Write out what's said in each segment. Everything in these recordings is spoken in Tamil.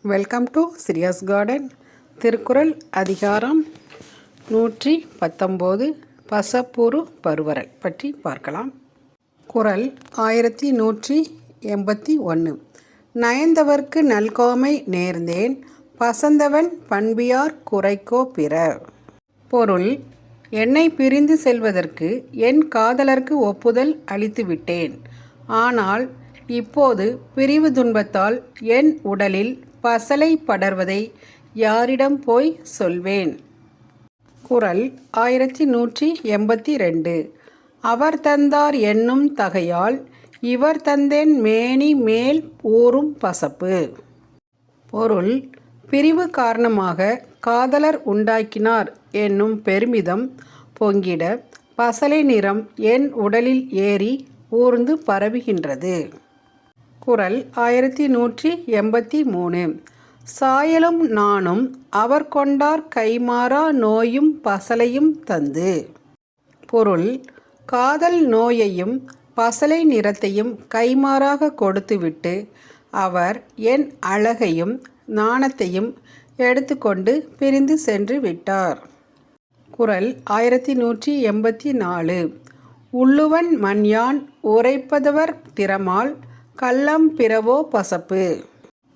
வெல்கம் டு சிரியாஸ் கார்டன். திருக்குறள் அதிகாரம் 119 பசப்புறு பருவரல் பற்றி பார்க்கலாம். குறள் 1181. நயந்தவர்க்கு நல்கோமை நேர்ந்தேன் பசந்தவன் பண்பியார் குறைக்கோ பிற. பொருள்: என்னை பிரிந்து செல்வதற்கு என் காதலர்க்கு ஒப்புதல் அளித்துவிட்டேன். ஆனால் இப்போது பிரிவு துன்பத்தால் என் உடலில் பசலை படர்வதை யாரிடம் போய் சொல்வேன்? குறள் 1182. அவர் தந்தார் என்னும் தகையால் இவர் தந்தேன் மேனி மேல் ஊறும் பசப்பு. பொருள்: பிரிவு காரணமாக காதலர் உண்டாக்கினார் என்னும் பெருமிதம் பொங்கிட பசலை நிறம் என் உடலில் ஏறி ஊர்ந்து பரவுகின்றது. குறள் 1183. சாயலும் நாணும் அவர் கொண்டார் கைமாறா நோயும் பசலையும் தந்து. பொருள்: காதல் நோயையும் பசலை நிறத்தையும் கைமாறாக கொடுத்துவிட்டு அவர் என் அழகையும் நாணத்தையும் எடுத்துக்கொண்டு பிரிந்து சென்று விட்டார். குறள் 1184. உள்ளுவன் மன்யான் உரைப்பதவர் திறமால் கள்ளம் பிறவோ பசப்பு.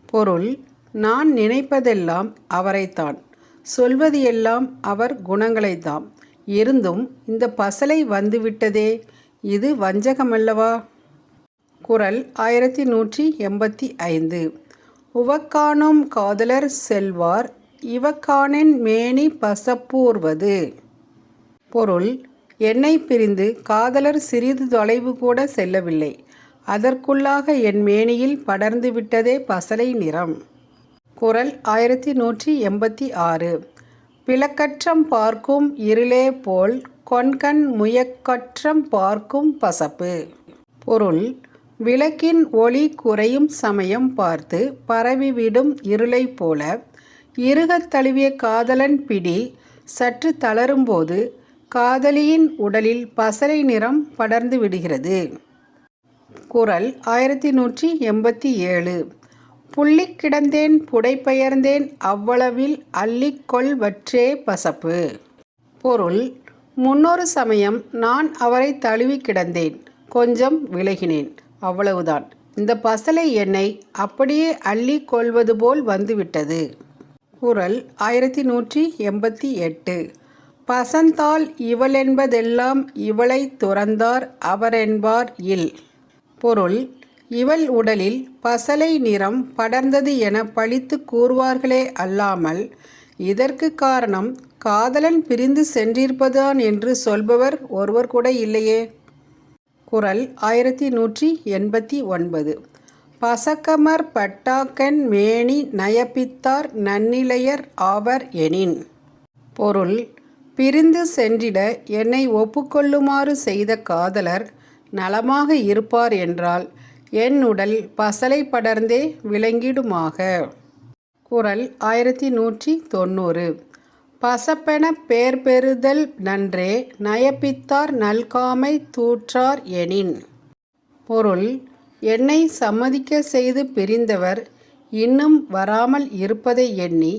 பொருள்: நான் நினைப்பதெல்லாம் அவரைத்தான், சொல்வது எல்லாம் அவர் குணங்களைத்தாம். இருந்தும் இந்த பசலை வந்துவிட்டதே, இது வஞ்சகமல்லவா? குறள் 1185. உவக்காணும் காதலர் செல்வார் இவக்கானென் மேனி பசப்பூர்வது. பொருள்: என்னை பிரிந்து காதலர் சிறிது தொலைவு கூட செல்லவில்லை, அதற்குள்ளாக என் மேனியில் படர்ந்து விட்டதே பசலை நிறம். குறள் 1186. விளக்கற்றம் பார்க்கும் இருளே போல் கொண்கண் முயக்கற்றம் பார்க்கும் பசப்பு. பொருள்: விளக்கின் ஒளி குறையும் சமயம் பார்த்து பரவிவிடும் இருளை போல இறுகத் தழுவிய காதலன் பிடி சற்று தளரும்போது காதலியின் உடலில் பசலை நிறம் படர்ந்து விடுகிறது. குறள் 1187. புள்ளிக் கிடந்தேன் புடைபெயர்ந்தேன் அவ்வளவில் அள்ளிக்கொள்வற்றே பசப்பு. பொருள்: முன்னொரு சமயம் நான் அவரை தழுவி கிடந்தேன், கொஞ்சம் விலகினேன், அவ்வளவுதான். இந்த பசலை என்னை அப்படியே அள்ளி கொள்வது போல் வந்துவிட்டது. குறள் 1188. பசந்தால் இவளென்பதெல்லாம் இவளை துறந்தார் அவரென்பார் இல். பொருள்: இவள் உடலில் பசலை நிறம் படர்ந்தது என பழித்து கூறுவார்களே அல்லாமல் இதற்கு காரணம் காதலன் பிரிந்து சென்றிருப்பதுதான் என்று சொல்பவர் ஒருவர் கூட இல்லையே. குறள் 1189. பசக்கமர் பட்டாக்கன் மேனி நயப்பித்தார் நன்னிலையர் ஆவர் எனின். பொருள்: பிரிந்து சென்றிட என்னை ஒப்புக்கொள்ளுமாறு செய்த காதலர் நலமாக இருப்பார் என்றால் என் உடல் பசலை படர்ந்தே விளங்கிடுமாக. குறள் 1190. பசப்பென பேர் பெறுதல் நன்றே நயப்பித்தார் நல்காமை தூற்றார் எனின். பொருள்: என்னை சம்மதிக்க செய்து பிரிந்தவர் இன்னும் வராமல் இருப்பதை எண்ணி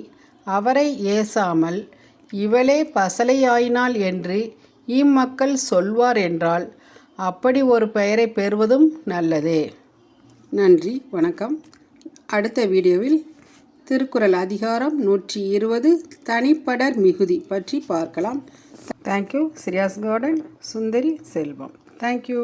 அவரை ஏசாமல் இவளே பசலையாயினாள் என்று இம்மக்கள் சொல்வார் என்றால் அப்படி ஒரு பெயரை பெறுவதும் நல்லதே. நன்றி, வணக்கம். அடுத்த வீடியோவில் திருக்குறள் அதிகாரம் 120 தனிப்படர் மிகுதி பற்றி பார்க்கலாம். தேங்க்யூ. சிரியாஸ் கார்டன், சுந்தரி செல்வம். தேங்க்யூ.